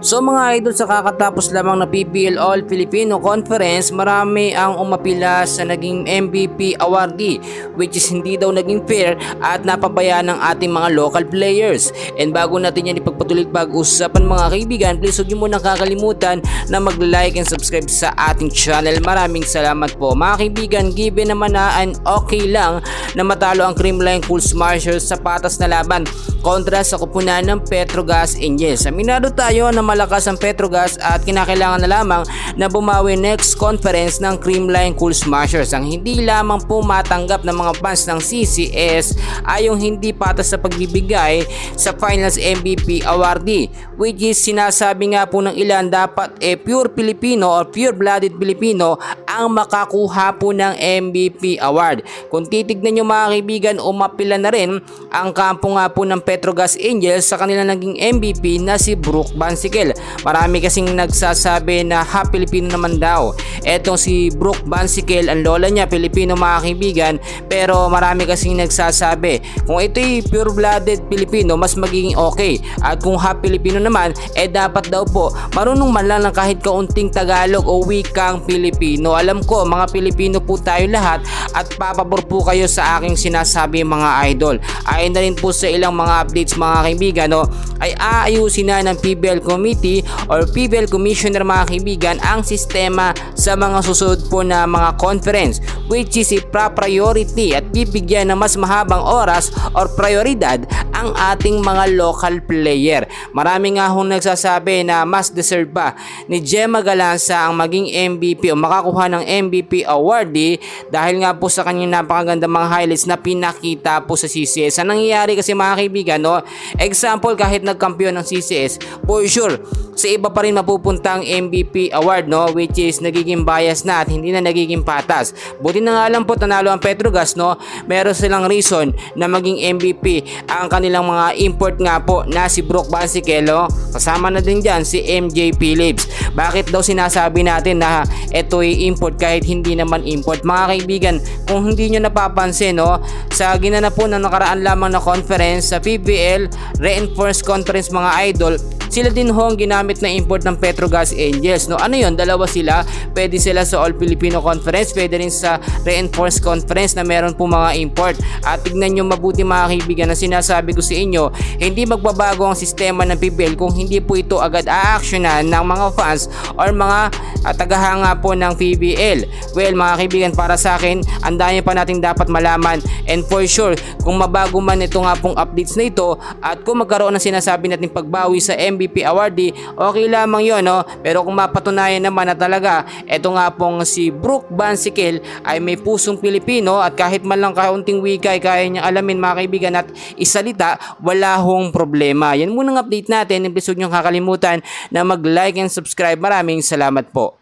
So mga idol, sa kakatapos lamang na PBL All Filipino Conference, marami ang umapila sa naging MVP awardee, which is hindi daw naging fair at napabayaan ng ating mga local players. And bago natin yan ipagpatuloy pag-usapan mga kaibigan, please huwag niyo munang kakalimutan na mag-like and subscribe sa ating channel. Maraming salamat po mga kaibigan. Given naman na okay lang na matalo ang Creamline Cool Smashers sa patas na laban kontra sa kupunan ng Petrogas Angels. Aminado tayo na malakas ang Petrogas at kinakailangan na lamang na bumawi next conference ng Creamline Cool Smashers. Ang hindi lamang po matanggap ng mga fans ng CCS ay yung hindi patas sa pagbibigay sa finals MVP awardee, which is sinasabi nga po ng ilan dapat pure Filipino or pure blooded Filipino ang makakuha po ng MVP award. Kung titignan nyo mga kaibigan, umapila na rin ang kampo nga po ng Petrogas Angels sa kanila naging MVP na si Brooke Bansikel. Marami kasing nagsasabi na Filipino naman daw. Etong si Brooke Bansikel, ang lola niya Pilipino mga kaibigan, pero marami kasing nagsasabi kung ito'y pure blooded Pilipino mas magiging okay. At kung Filipino naman, dapat daw po marunong man lang ng kahit kaunting Tagalog o wikang Pilipino. Alam ko mga Pilipino po tayo lahat at papabor po kayo sa aking sinasabi mga idol. Ayon na rin po sa ilang mga updates mga kaibigan, ay aayusin na ng PBL Committee or PBL Commissioner mga kaibigan ang sistema sa mga susunod po na mga conference, which is priority at bibigyan ng mas mahabang oras or prioridad ang ating mga local player. Marami nga hong nagsasabi na mas deserve pa ni Gemma Galanza ang maging MVP o makakuha ng MVP awardee dahil nga po sa kanyang napakaganda mga highlights na pinakita po sa CCS. Ang nangyayari kasi mga kaibigan, example, kahit nagkampiyon ng CCS, for sure sa iba pa rin mapupunta ang MVP award, which is nagiging bias na at hindi na nagiging patas. Buti na nga lang po tanalo ang Petrogas, meron silang reason na maging MVP ang kanilang mga import nga po na si Brooke Bansikel, kasama na din dyan si MJ Phillips. Bakit daw sinasabi natin na ito ay import kahit hindi naman import? Mga kaibigan, kung hindi nyo napapansin, sa ginanap po na nakaraan lamang na conference sa PBL Reinforced Conference mga idol, sila din hong ginamit na import ng Petrogas Angels. Ano yun? Dalawa sila. Pwede sila sa All Filipino Conference, pwede rin sa Reinforced Conference na meron po mga import. At tignan nyo mabuti mga kaibigan na sinasabi ko sa inyo, hindi magbabago ang sistema ng PBL kung hindi po ito agad a-actionan ng mga fans or mga tagahanga po ng PBL. Well mga kaibigan, para sa akin, ang dami pa nating dapat malaman, and for sure, kung mabago man ito nga pong updates na ito at kung magkaroon ng sinasabi nating pagbawi sa MVP awardee, okay lamang yun, pero kung mapatunayan naman na talaga ito nga pong si Brooke Bansikel ay may pusong Pilipino at kahit man lang kaunting wika ay kaya niya alamin mga kaibigan at isalita, wala hong problema. Yan muna ang update natin. Please huwag niyong kakalimutan na mag-like and subscribe. Maraming salamat po.